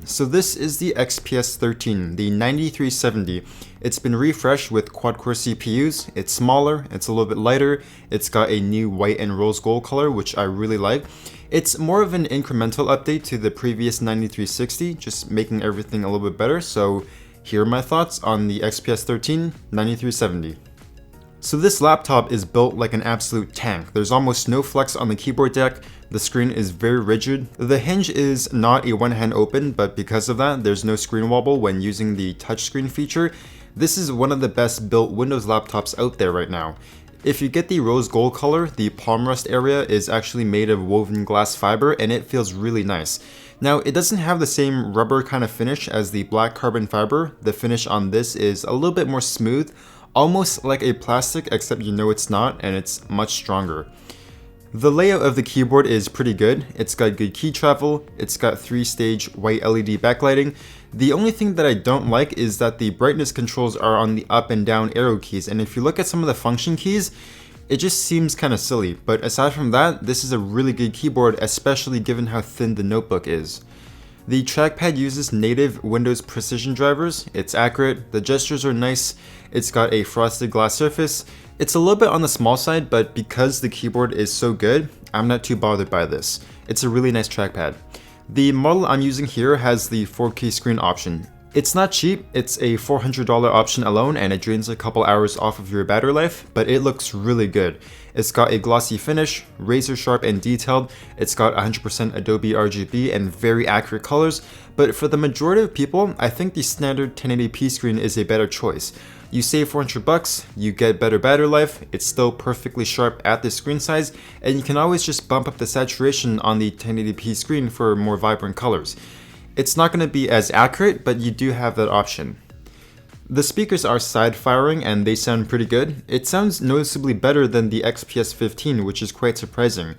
So this is the XPS 13, the 9370. It's been refreshed with quad-core CPUs, it's smaller, it's a little bit lighter, it's got a new white and rose gold color, which I really like. It's more of an incremental update to the previous 9360, just making everything a little bit better, so here are my thoughts on the XPS 13 9370. So this laptop is built like an absolute tank. There's almost no flex on the keyboard deck, the screen is very rigid. The hinge is not a one-hand open, but because of that, there's no screen wobble when using the touchscreen feature. This is one of the best built Windows laptops out there right now. If you get the rose gold color, the palm rest area is actually made of woven glass fiber and it feels really nice. Now, it doesn't have the same rubber kind of finish as the black carbon fiber. The finish on this is a little bit more smooth, almost like a plastic, except you know it's not, and it's much stronger. The layout of the keyboard is pretty good. It's got good key travel, it's got 3-stage white LED backlighting. The only thing that I don't like is that the brightness controls are on the up and down arrow keys, and if you look at some of the function keys, it just seems kind of silly. But aside from that, this is a really good keyboard, especially given how thin the notebook is. The trackpad uses native Windows precision drivers, it's accurate, the gestures are nice, it's got a frosted glass surface. It's a little bit on the small side, but because the keyboard is so good, I'm not too bothered by this. It's a really nice trackpad. The model I'm using here has the 4K screen option. It's not cheap, it's a $400 option alone and it drains a couple hours off of your battery life, but it looks really good. It's got a glossy finish, razor sharp and detailed, it's got 100% Adobe RGB and very accurate colors, but for the majority of people, I think the standard 1080p screen is a better choice. You save $400, you get better battery life, it's still perfectly sharp at the screen size, and you can always just bump up the saturation on the 1080p screen for more vibrant colors. It's not going to be as accurate, but you do have that option. The speakers are side-firing and they sound pretty good. It sounds noticeably better than the XPS 15, which is quite surprising.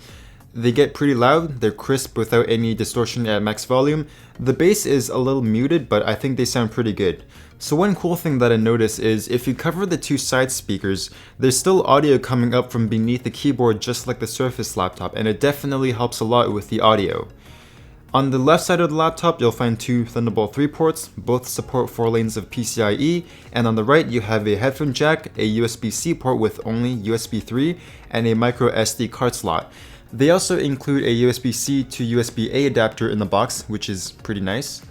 They get pretty loud, they're crisp without any distortion at max volume. The bass is a little muted, but I think they sound pretty good. So one cool thing that I noticed is if you cover the two side speakers, there's still audio coming up from beneath the keyboard just like the Surface laptop, and it definitely helps a lot with the audio. On the left side of the laptop, you'll find two Thunderbolt 3 ports, both support 4 lanes of PCIe, and on the right you have a headphone jack, a USB-C port with only USB 3, and a micro SD card slot. They also include a USB-C to USB-A adapter in the box, which is pretty nice.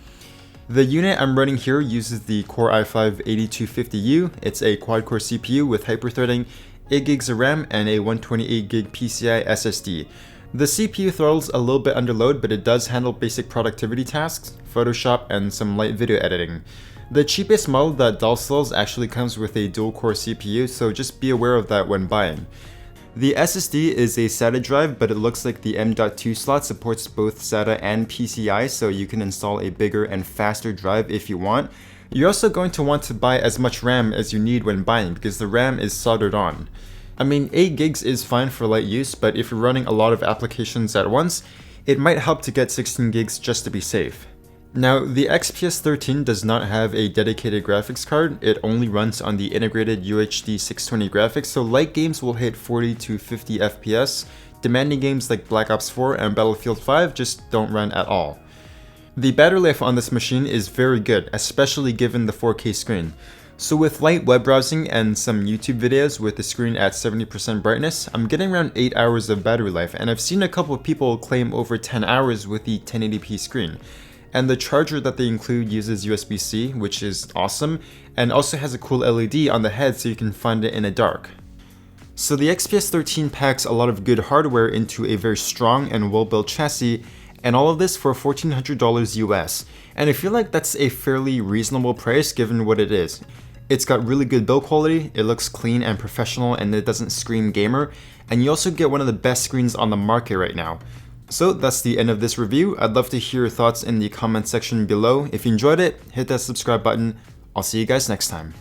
The unit I'm running here uses the Core i5-8250U. It's a quad-core CPU with hyperthreading, 8GB of RAM, and a 128GB PCI SSD. The CPU throttles a little bit under load, but it does handle basic productivity tasks, Photoshop, and some light video editing. The cheapest model that Dell sells actually comes with a dual-core CPU, so just be aware of that when buying. The SSD is a SATA drive, but it looks like the M.2 slot supports both SATA and PCI, so you can install a bigger and faster drive if you want. You're also going to want to buy as much RAM as you need when buying, because the RAM is soldered on. I mean, 8 gigs is fine for light use, but if you're running a lot of applications at once, it might help to get 16 gigs just to be safe. Now, the XPS 13 does not have a dedicated graphics card, it only runs on the integrated UHD 620 graphics, so light games will hit 40 to 50 FPS, demanding games like Black Ops 4 and Battlefield 5 just don't run at all. The battery life on this machine is very good, especially given the 4K screen. So with light web browsing and some YouTube videos with the screen at 70% brightness, I'm getting around 8 hours of battery life, and I've seen a couple of people claim over 10 hours with the 1080p screen. And the charger that they include uses USB-C, which is awesome, and also has a cool LED on the head so you can find it in the dark. So the XPS 13 packs a lot of good hardware into a very strong and well-built chassis, and all of this for $1,400 US. And I feel like that's a fairly reasonable price given what it is. It's got really good build quality, it looks clean and professional, and it doesn't scream gamer, and you also get one of the best screens on the market right now. So that's the end of this review. I'd love to hear your thoughts in the comment section below. If you enjoyed it, hit that subscribe button. I'll see you guys next time.